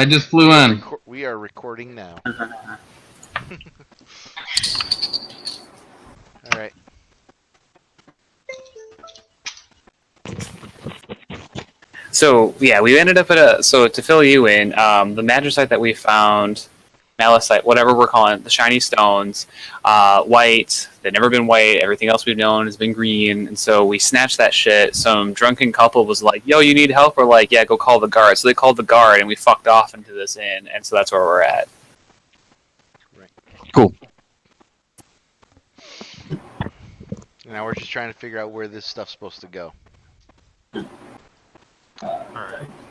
I just flew in. We are recording now. All right. So yeah, we ended up at a. So to fill you in, the magnesite that we found, malachite, whatever we're calling it, the shiny stones, white. They've never been white. Everything else we've known has been green. And so we snatched that shit. Some drunken couple was like, "Yo, you need help?" We're like, "Yeah, go call the guard." So they called the guard, and we fucked off into this inn. And so that's where we're at. Right. Cool. Now we're just trying to figure out where this stuff's supposed to go.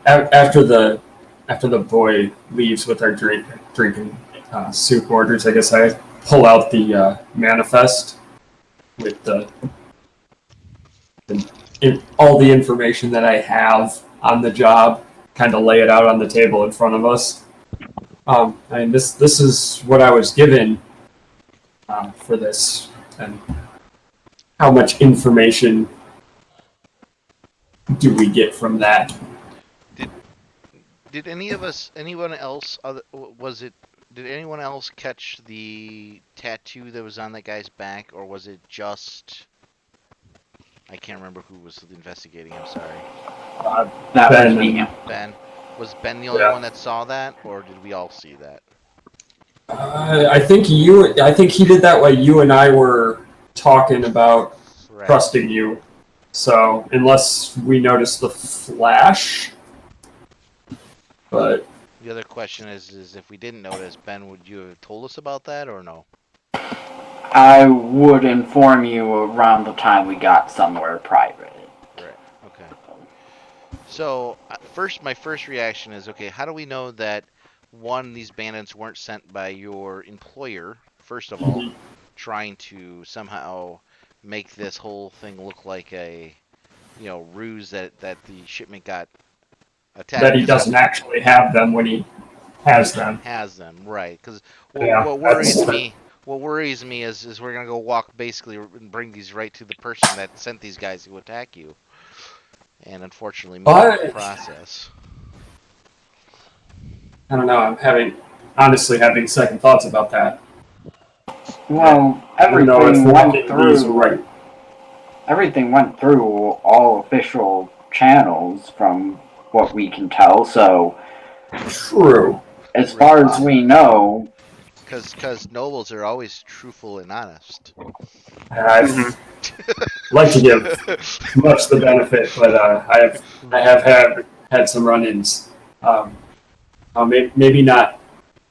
After the boy leaves with our drinking soup orders, I guess I pull out the manifest with all the information that I have on the job, kind of lay it out on the table in front of us. And this is what I was given for this, and how much information do we get from that? Did anyone else did anyone else catch the tattoo that was on that guy's back, or was it just, I can't remember who was investigating, I'm sorry. That was me. Ben? Was Ben the only one that saw that, or did we all see that? I think he did that while you and I were talking about trusting you. So unless we noticed the flash, but the other question is if we didn't notice, Ben, would you have told us about that or no? I would inform you around the time we got somewhere private. Right. Okay. So my first reaction is, okay, how do we know that one, these bandits weren't sent by your employer? First of all, trying to somehow make this whole thing look like a, ruse that the shipment got attacked. That he doesn't actually have them when he has them. Has them, right? Because Yeah, what worries me is we're gonna go walk basically and bring these right to the person that sent these guys to attack you, and unfortunately, miss the process. I don't know. I'm honestly having second thoughts about that. Well, everything went through all official channels from what we can tell, so true. As far as we know, because nobles are always truthful and honest. I'd like to give much the benefit, but I have had some run-ins. Maybe not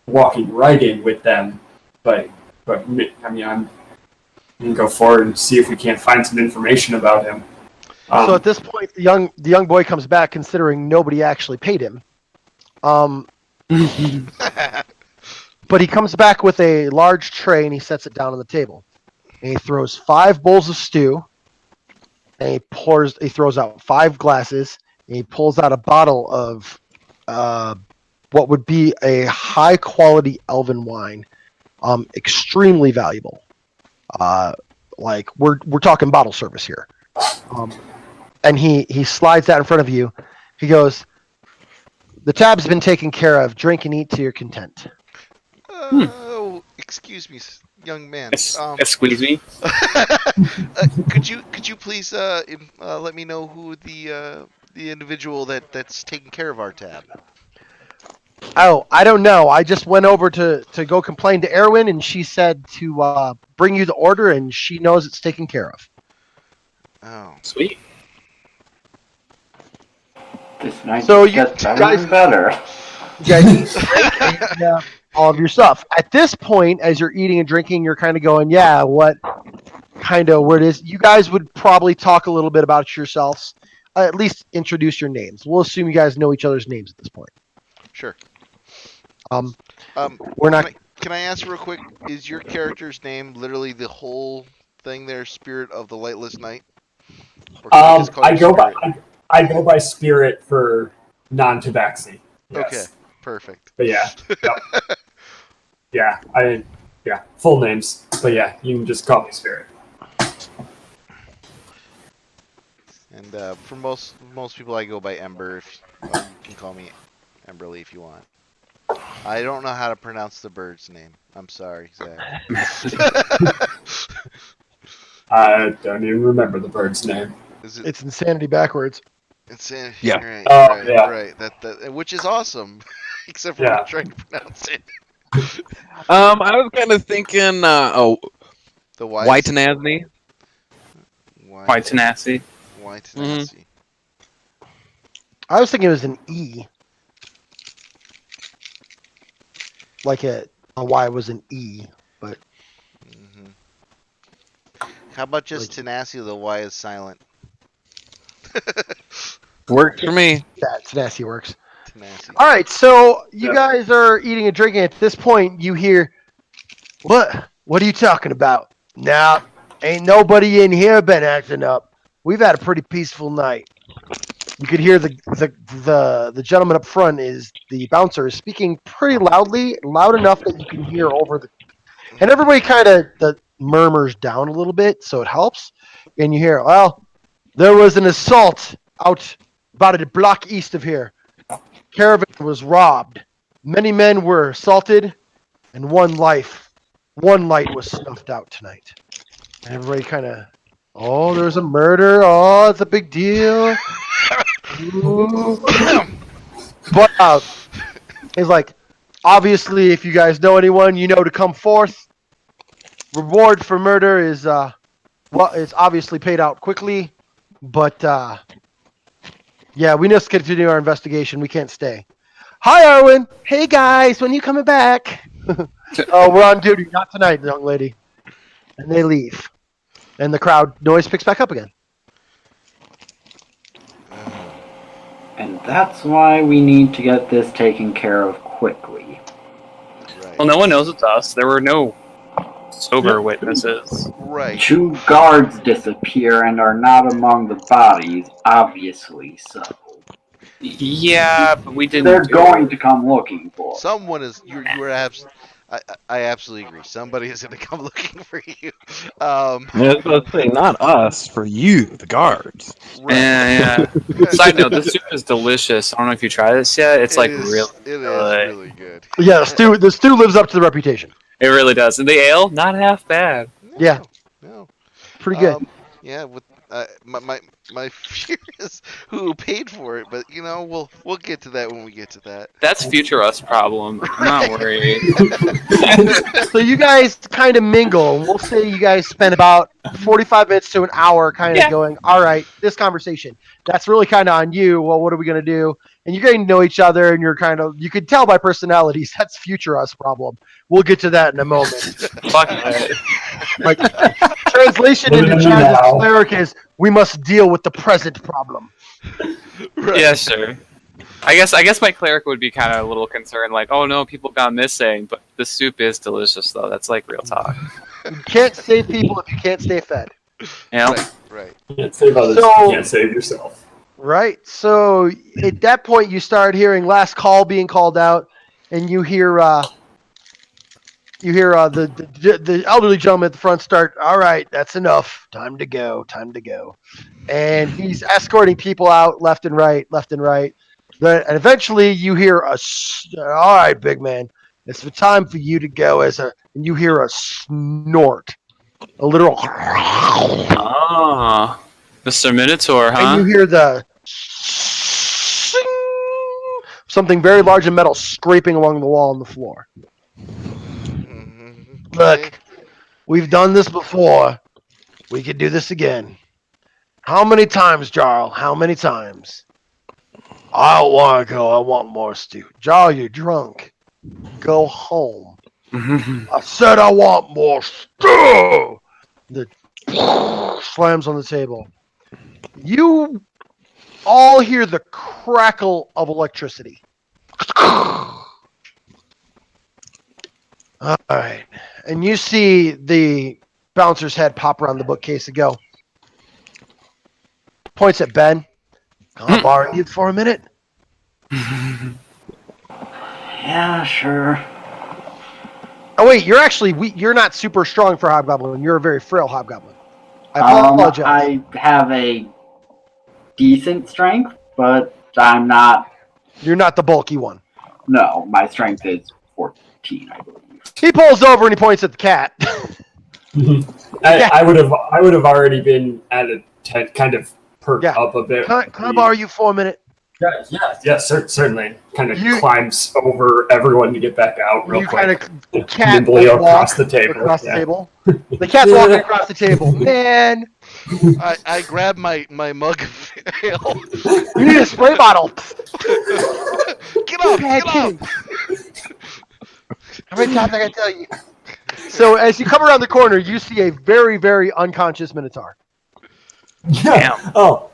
walking right in with them, but I mean, we can go forward and see if we can't find some information about him. So at this point, the young boy comes back, considering nobody actually paid him. But he comes back with a large tray and he sets it down on the table. And he throws 5 bowls of stew. And he throws out 5 glasses. And he pulls out a bottle of what would be a high quality elven wine, extremely valuable. Like we're talking bottle service here. And he slides that in front of you. He goes, "The tab's been taken care of. Drink and eat to your content." Oh, excuse me, young man. Squeeze me. Could you please let me know who the individual that's taking care of our tab? Oh, I don't know. I just went over to go complain to Erwin, and she said to bring you the order, and she knows it's taken care of. Oh, sweet. This night so you gets guys better. You guys all of your stuff. At this point, as you're eating and drinking, you're kind of going, yeah, what kind of where it is. You guys would probably talk a little bit about yourselves. At least introduce your names. We'll assume you guys know each other's names at this point. Sure. We're not. Can I ask real quick? Is your character's name literally the whole thing there? Spirit of the Lightless Night? I go by Spirit for non-tabaxi. Yes. Okay, perfect. But yeah, full names. But yeah, you can just call me Spirit. And for most people, I go by Ember. You can call me Emberly if you want. I don't know how to pronounce the bird's name. I'm sorry, Zach. I don't even remember the bird's name. Is it? It's insanity backwards. It's in, Yeah. right, Oh, right, yeah. right. That which is awesome, except for Yeah. me trying to pronounce it. I was kind of thinking, The white wise tenacity. White tenacity. White Mhm. tenacity. I was thinking it was an E. Like a Y was an E, but hmm How about just Like- tenacity? The Y is silent. Works for me. that tenacity works. Tenacity. All right, so you Yeah. guys are eating and drinking. At this point, you hear, "What? What are you talking about? Nah, ain't nobody in here been acting up. We've had a pretty peaceful night." You could hear the gentleman up front is the bouncer is speaking pretty loudly, loud enough that you can hear over the. And everybody kind of murmurs down a little bit, so it helps. And you hear, "Well, there was an assault out about a block east of here. Caravan was robbed. Many men were assaulted, and one light was snuffed out tonight." And everybody kind of, "Oh, there's a murder. Oh, it's a big deal." Ooh. But it's like, obviously, if you guys know anyone, you know to come forth. Reward for murder is it's obviously paid out quickly, but yeah, we must continue our investigation. We can't stay. Hi, Arwen. Hey, guys. When you coming back? Oh, we're on duty. Not tonight, young lady. And they leave. And the crowd noise picks back up again. And that's why we need to get this taken care of quickly. Right. Well, no one knows it's us. There were no sober witnesses. Right. 2 guards disappear and are not among the bodies, obviously so. Yeah, but we didn't. They're do going it. to come looking for us. Someone is. You are I absolutely agree. Somebody is going to come looking for you. I was about to say, not us, for you, the guards. Right. Yeah. Side note: this soup is delicious. I don't know if you tried this yet. It's like It is really good. good. Yeah, the stew lives up to the reputation. It really does. And the ale, not half bad. No, Yeah. No. Pretty good. Yeah. With my fear is who paid for it, but we'll get to that when we get to that. That's future us problem. I'm not worried. So you guys kind of mingle. We'll say you guys spend about 45 minutes to an hour kind of going, all right, this conversation. That's really kind of on you. Well, what are we going to do? And you're getting to know each other, and you could tell by personalities that's future us problem. We'll get to that in a moment. Fuck it. Like, translation into Chaz's cleric is, we must deal with the present problem. Right. Yeah, sure. I guess my cleric would be kind of a little concerned, like, oh no, people got missing, but the soup is delicious though. That's like real talk. You can't save people if you can't stay fed. You know? Right. You can't save others. So- You can't save yourself. Right. So at that point, you start hearing last call being called out, and you hear the elderly gentleman at the front start. All right, that's enough. Time to go. Time to go. And he's escorting people out left and right, left and right. And eventually, you hear all right, big man, it's the time for you to go. And you hear a snort, a literal. Ah, Mr. Minotaur, huh? And you hear the something very large and metal scraping along the wall and the floor. Mhm. Look, we've done this before. We could do this again. How many times, Jarl? How many times? I don't want to go. I want more stew. Jarl, you're drunk. Go home. I said I want more stew. The slams on the table. You all hear the crackle of electricity. All right. And you see the bouncer's head pop around the bookcase and go. Points at Ben. Can I borrow you for a minute? Yeah, sure. Oh, wait. You're actually you're not super strong for Hobgoblin. You're a very frail Hobgoblin. I apologize. I have a decent strength, but I'm not. You're not the bulky one. No, my strength is 14, I believe. He pulls over and he points at the cat. I would have already been at a kind of perked up a bit. Can I borrow you for a minute? Certainly. Kind of You- climbs over everyone to get back out real You quick. kind of cat Nimbly walk across the table. Across Yeah. the table. The cat's walking across the table. Man, I grab my mug of ale. you need a spray bottle. Get up! Bad Get up! kids. How many times I gotta tell you? So as you come around the corner, you see a very, very unconscious Minotaur, Yeah. Oh.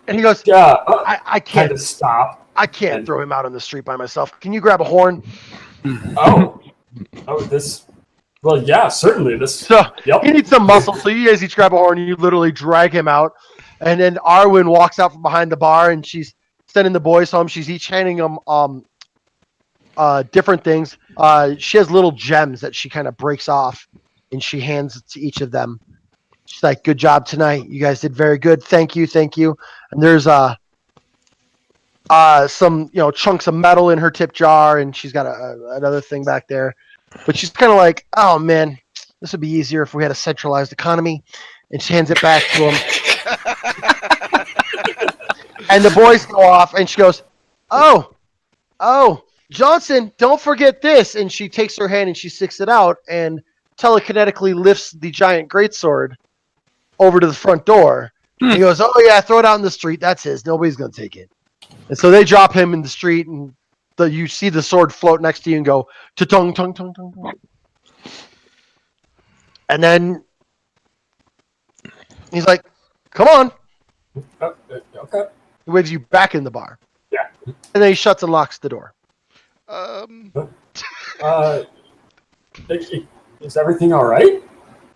and he goes, Yeah. I Kind can't, of stop. I can't throw him out on the street by myself. Can you grab a horn? Oh. This. Well, yeah, certainly. This. So Yep. he needs some muscle. So you guys each grab a horn, and you literally drag him out. And then Arwen walks out from behind the bar, and she's sending the boys home. She's each handing them different things. She has little gems that she kind of breaks off, and she hands it to each of them. She's like, "Good job tonight. You guys did very good. Thank you, thank you." And there's some chunks of metal in her tip jar, and she's got another thing back there. But she's kind of like, "Oh man, this would be easier if we had a centralized economy." And she hands it back to him. And the boys go off, and she goes, "Oh, Johnson, don't forget this." And she takes her hand and she sticks it out and telekinetically lifts the giant greatsword over to the front door. He goes, "Oh yeah, throw it out in the street. That's his. Nobody's gonna take it." And so they drop him in the street, and you see the sword float next to you and go, "Ta-tung, tung, tung, tung, tung." And then he's like, "Come on." Okay. He waves you back in the bar. Yeah. And then he shuts and locks the door. Is everything all right?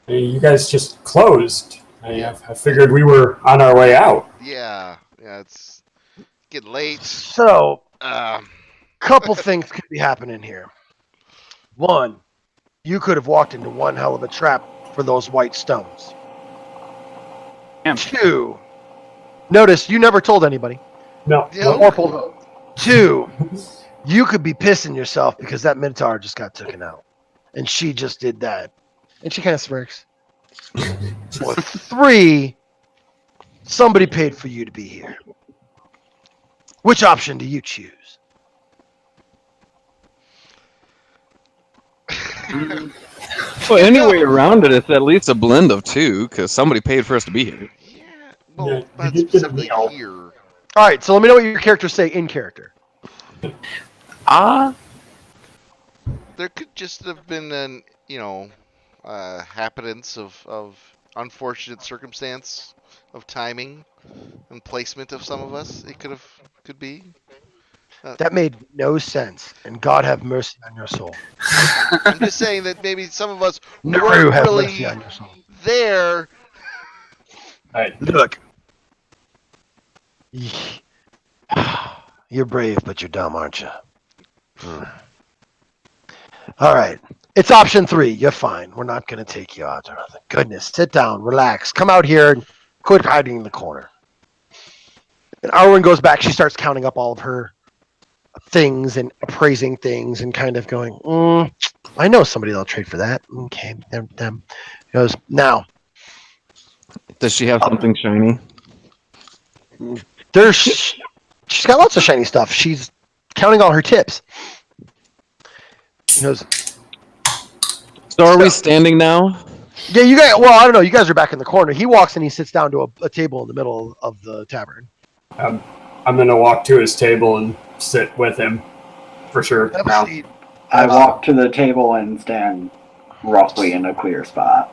You guys just closed. I figured we were on our way out. Yeah, it's getting late. So, Um, couple things could be happening here. One, you could have walked into one hell of a trap for those white stones. Damn. Two, notice you never told anybody. No. Yeah. Or pulled up. Two, you could be pissing yourself because that Minotaur just got taken out. And she just did that. And she kind of smirks. Or three, somebody paid for you to be here. Which option do you choose? Well, any way around it, it's at least a blend of two, because somebody paid for us to be here. yeah, Yeah, well, you not did get a specifically meal. here. All right, so let me know what your characters say in character. There could just have been an, happenance of unfortunate circumstance of timing and placement of some of us. It could be. That made no sense, and God have mercy on your soul. I'm just saying that maybe some of us No, weren't have really mercy on your soul. there. All right. Look. You're brave, but you're dumb, aren't you? All right. It's option 3. You're fine. We're not going to take you out or nothing. Goodness. Sit down. Relax. Come out here and quit hiding in the corner. And Arwen goes back. She starts counting up all of her things and appraising things and kind of going, I know somebody that'll trade for that. Okay. Them. He goes, now. Does she have something shiny? She's got lots of shiny stuff. She's counting all her tips. He goes, So are we standing now? yeah, you guys. Well, I don't know. You guys are back in the corner. He walks and he sits down to a table in the middle of the tavern. I'm gonna walk to his table and sit with him, for sure. Have a Now. seat. I walk to the table and stand roughly in a clear spot.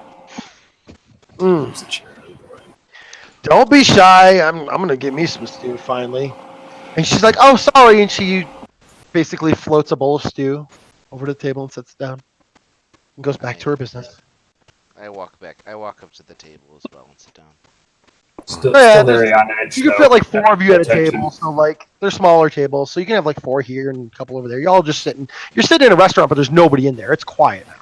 Don't be shy. I'm gonna get me some stew finally. And she's like, oh, sorry. And she basically floats a bowl of stew over to the table and sits down and goes back to her business. I walk up to the table as well and sit down. Still Yeah, very on edge. You can though. fit like 4 of you at a Attention. table, so like they're smaller tables, so you can have like 4 here and a couple over there. You're all just sitting. You're sitting in a restaurant, but there's nobody in there. It's quiet now.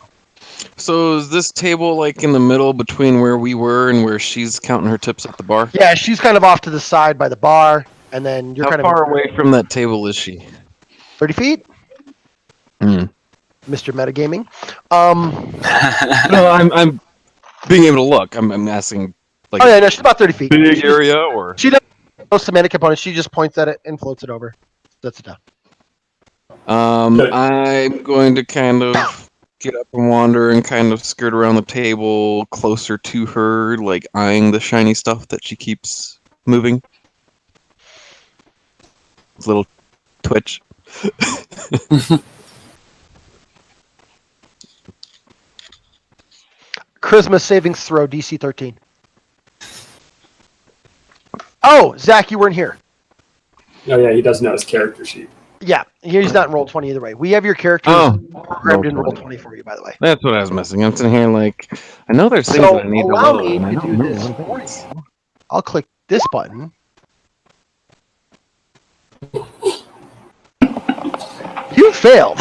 So is this table like in the middle between where we were and where she's counting her tips at the bar? Yeah, she's kind of off to the side by the bar, and then you're How kind far of away from that table is she? 30 feet. Hmm. Mr. Metagaming. No, I'm being able to look. I'm asking like Oh yeah, no, she's about 30 feet. big She area or She doesn't know semantic components. She just points at it and floats it over. That's it down. I'm going to kind of get up and wander and kind of skirt around the table closer to her, like eyeing the shiny stuff that she keeps moving. Little twitch. Charisma savings throw DC 13. Oh, Zach, you weren't here. Oh yeah, he does know his character sheet. Yeah, he's not in roll 20 either way. We have your character Oh, programmed in roll roll 20 for you, by the way. That's what I was missing. I'm sitting here like I know there's things So that I need to allow load. me and I to don't do remember this what for it is. you. I'll click this button. You failed.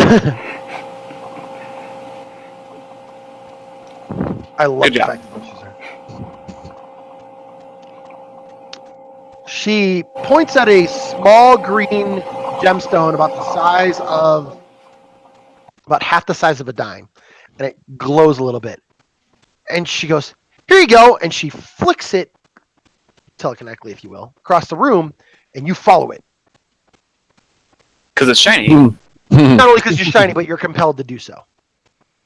I love Good the job. fact that she's there. She points at a small green gemstone about half the size of a dime, and it glows a little bit. And she goes, "Here you go," and she flicks it telekinetically, if you will, across the room, and you follow it. Because it's shiny. Not only because you're shiny, but you're compelled to do so.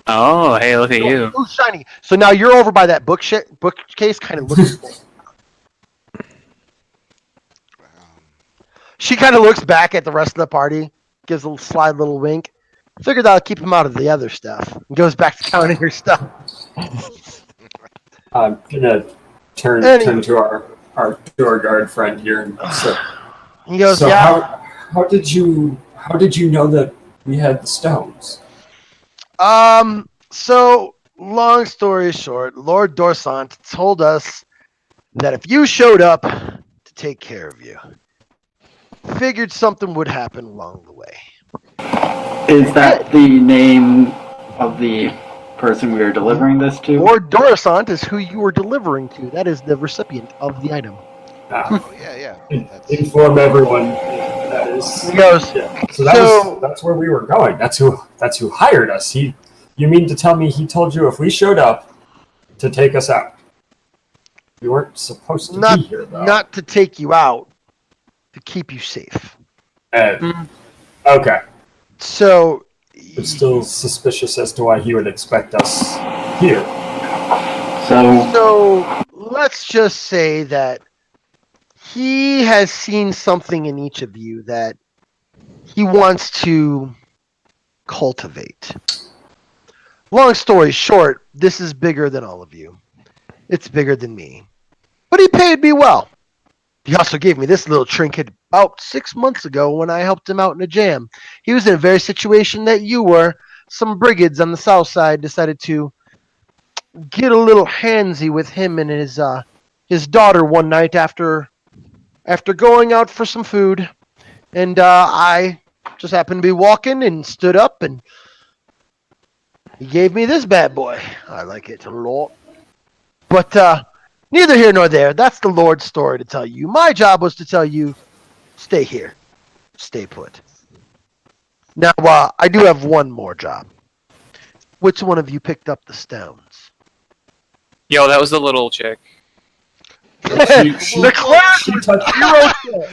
Oh, hey, look at you. Ooh, shiny. So now you're over by that bookcase, kind of looking. She kind of looks back at the rest of the party, gives a sly little wink. Figured I'll keep him out of the other stuff. And goes back to counting her stuff. I'm gonna turn Anyway. to our door guard friend here and say, He goes, so "Yeah. how did you know that we had the stones? So long story short, Lord Dorsant told us that if you showed up to take care of you, figured something would happen along the way." Is that the name of the person we are delivering this to? Lord Dorsant is who you were delivering to. That is the recipient of the item. Oh yeah. Inform everyone that is. He goes, Yeah. So that's where we were going. That's who hired us. You mean to tell me he told you if we showed up to take us out? We weren't supposed to be here, though. Not to take you out, to keep you safe. Okay. So, It's still suspicious as to why he would expect us here. So let's just say that he has seen something in each of you that he wants to cultivate. Long story short, this is bigger than all of you. It's bigger than me. But he paid me well. He also gave me this little trinket about 6 months ago when I helped him out in a jam. He was in a very situation that you were. Some brigands on the south side decided to get a little handsy with him and his daughter one night after going out for some food. And I just happened to be walking and stood up, and he gave me this bad boy. I like it a lot. But neither here nor there. That's the Lord's story to tell you. My job was to tell you, stay here. Stay put. Now, I do have one more job. Which one of you picked up the stones? Yo, that was the little chick. The cleric was zero shit.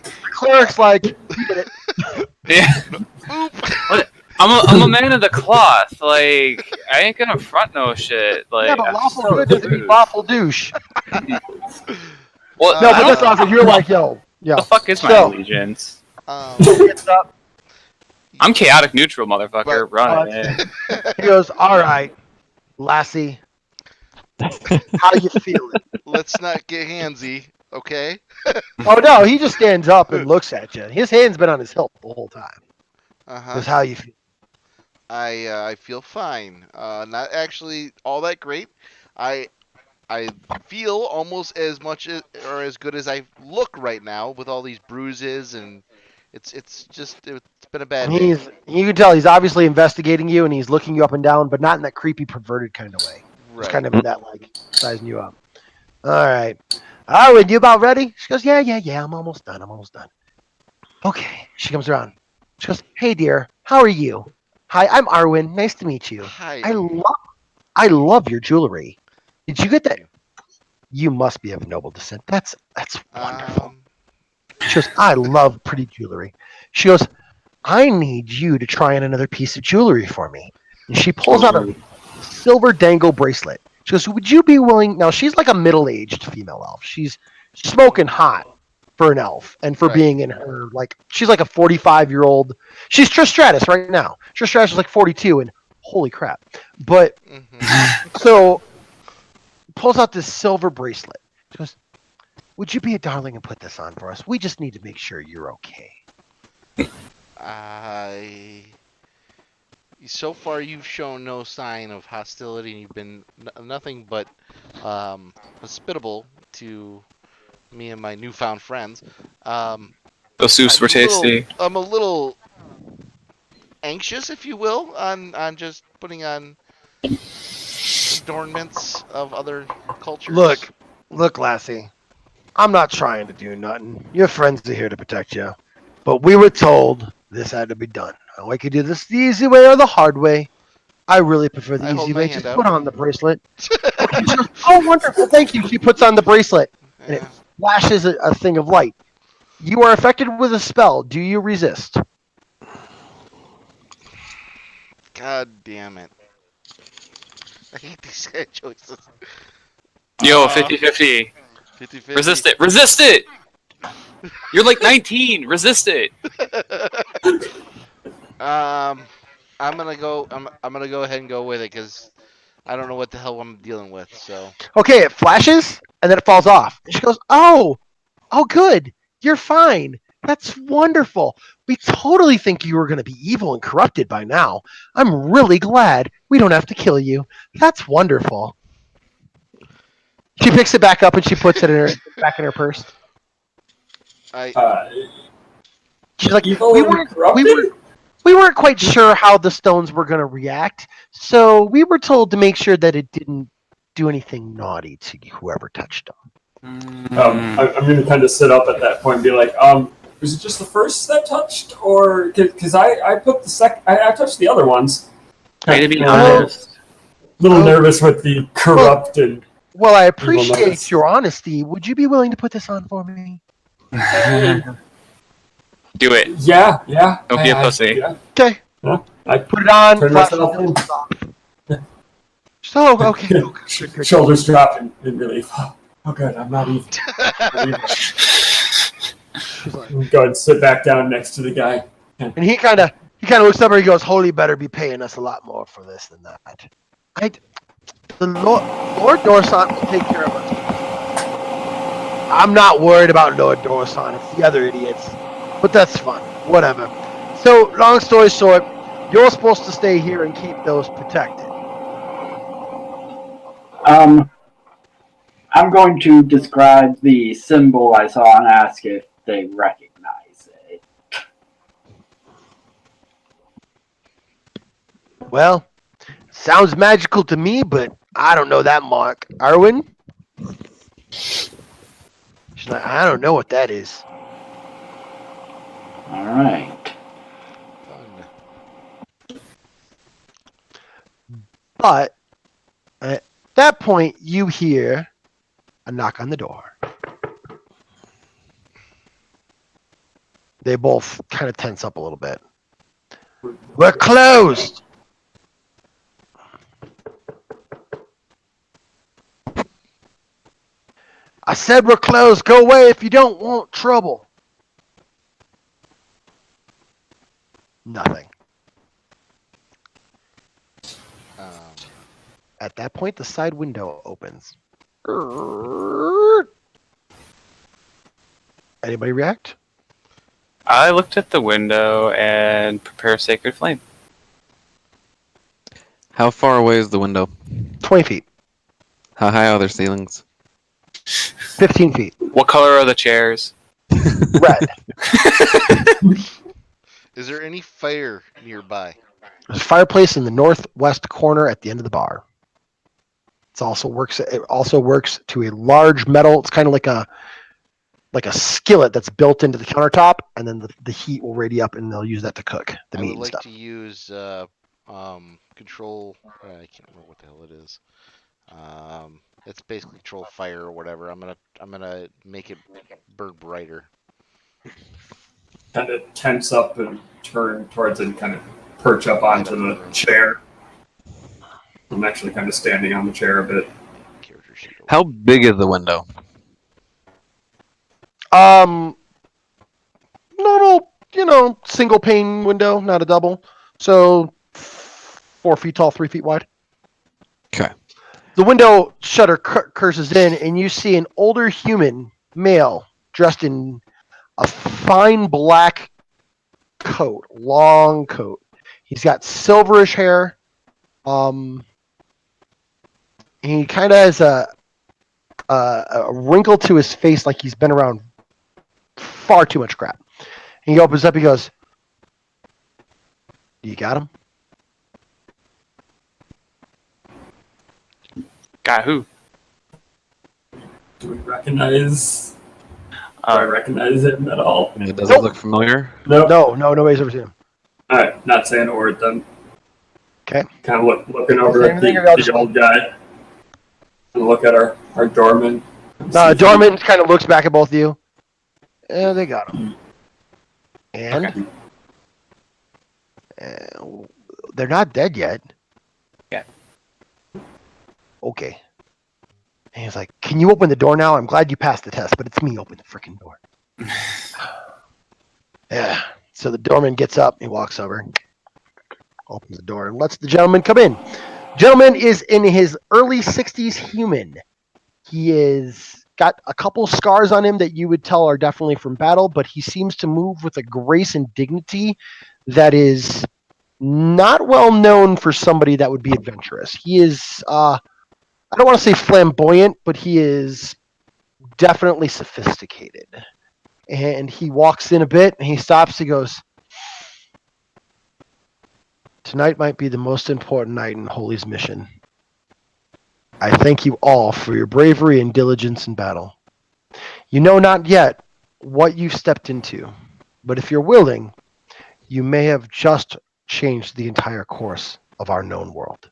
The cleric's like, "You did it." Yeah. What? I'm a man of the cloth. Like, I ain't gonna front no shit. Like, Yeah, but I'm lawful so good doesn't mean rude. lawful douche. Well, No, I but don't- that's awesome. You're like, yo. the fuck is my So- allegiance? Gets up. I'm chaotic neutral, motherfucker. But- Run it. He goes, "All right, lassie. How you feeling?" Let's not get handsy, okay? Oh no, he just stands up and looks at you. His hand's been on his hip the whole time. Goes, "How you feel?" I feel fine. Not actually all that great. I feel almost as much or as good as I look right now with all these bruises, and it's been a bad day. You can tell he's obviously investigating you, and he's looking you up and down, but not in that creepy, perverted kind of way. It's kind of in that, like, sizing you up. All right. Oh, and you about ready? She goes, yeah, I'm almost done. Okay. She comes around. She goes, "Hey, dear, how are you? Hi, I'm Arwen. Nice to meet you. Hi. I love your jewelry. Did you get Thank that? you. You must be of noble descent. That's wonderful." Um, She goes, "I love pretty jewelry." She goes, "I need you to try on another piece of jewelry for me." And she pulls out a silver dangle bracelet. She goes, "Would you be willing?" Now she's like a middle-aged female elf. She's smoking hot for an elf, and for Right. being in her she's like a 45-year-old. She's Trish Stratus right now. Trish Stratus is like 42, and holy crap! But so pulls out this silver bracelet. She goes, "Would you be a darling and put this on for us? We just need to make sure you're okay." So far, you've shown no sign of hostility. You've been nothing but hospitable to me and my newfound friends. Those soups were tasty. I'm a little anxious, if you will, on just putting on adornments of other cultures. Look, Lassie. I'm not trying to do nothing. Your friends are here to protect you. But we were told this had to be done. And we could do this the easy way or the hard way. I really prefer the I hold easy my way. hand Just out. put on the bracelet. Okay, she goes, "Oh, wonderful. Thank you." She puts on the bracelet, and it Yeah. flashes a thing of light. "You are affected with a spell. Do you resist?" God damn it! I hate these kind of choices. Yo, 50-50. 50-50. Resist it. Resist it. You're like 19. Resist it. I'm gonna go. I'm gonna go ahead and go with it because I don't know what the hell I'm dealing with. So Okay, it flashes, and then it falls off. And she goes, "Oh, good. You're fine. That's wonderful. We totally think you were going to be evil and corrupted by now. I'm really glad we don't have to kill you. That's wonderful." She picks it back up and she puts it back in her purse. She's like, Evil "We and weren't corrupted? we weren't quite sure how the stones were going to react, so we were told to make sure that it didn't do anything naughty to whoever touched them." I'm going to kind of sit up at that point and be like, was it just the first that touched? Or, because I put I touched the other ones. Way to be A honest. little nervous with the corrupt and Well, I notice. appreciate your honesty. Would you be willing to put this on for me? Do it. Yeah. Don't be a pussy. Yeah. Okay. Yeah, I Put it on. turn flash myself the in. lights off. So, okay. Good. Shoulders drop in relief. Oh, good. I'm not evil. She's like, Go ahead and sit back down next to the guy. and he kind of looks up and he goes, "Holy better be paying us a lot more for this than that. The Lord Dorsan will take care of us. I'm not worried about Lord Dorsan. It's the other idiots. But that's fun. Whatever. So, long story short, you're supposed to stay here and keep those protected." I'm going to describe the symbol I saw and ask if they recognize it. "Well, sounds magical to me, but I don't know that mark. Arwen?" She's like, "I don't know what that is." All right. Fun. But at that point, you hear a knock on the door. They both kind of tense up a little bit. "We're closed." "I said we're closed. Go away if you don't want trouble." Nothing. At that point, the side window opens. Anybody react? I looked at the window and prepare sacred flame. How far away is the window? 20 feet. How high are their ceilings? 15 feet. What color are the chairs? Red. Is there any fire nearby? There's a fireplace in the northwest corner at the end of the bar. It also works to a large metal. It's kind of like like a skillet that's built into the countertop, and then the heat will radiate up, and they'll use that to cook the I meat would and like stuff. to use control. I can't remember what the hell it is. It's basically control fire or whatever. I'm gonna make it burn brighter. Kind of tense up and turn towards it and kind of perch up Light onto up the the room. chair. I'm actually kind of standing on the chair a bit. Character sheet. How big is the window? Normal, single pane window, not a double. So 4 feet tall, 3 feet wide. Okay. The window shutter curses in, and you see an older human male dressed in a fine black coat, long coat. He's got silverish hair. He kind of has a wrinkle to his face, like he's been around far too much crap. And he opens up. He goes, "You got him?" Got who? Do we recognize? Do I recognize him at all? Does Nope. it look familiar? Nope. No, nobody's ever seen him. All right, not saying a word then. Okay. Kind of looking over at Anything, or I'll just- the old guy. And look at our doorman. Dorman kind of looks back at both of you. Yeah, they got him. And they're not dead yet. Yeah. Okay. And he's like, "Can you open the door now? I'm glad you passed the test, but it's me open the freaking door." Yeah. So the doorman gets up, he walks over, opens the door, and lets the gentleman come in. Gentleman is in his early 60s human. He is got a couple scars on him that you would tell are definitely from battle, but he seems to move with a grace and dignity that is not well known for somebody that would be adventurous. He is, I don't want to say flamboyant, but he is definitely sophisticated. And he walks in a bit, and he stops, he goes, "Tonight might be the most important night in Holy's mission. I thank you all for your bravery and diligence in battle. You know not yet what you've stepped into, but if you're willing, you may have just changed the entire course of our known world."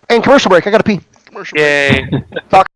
And commercial break. I gotta pee. Commercial break. Yay. Talk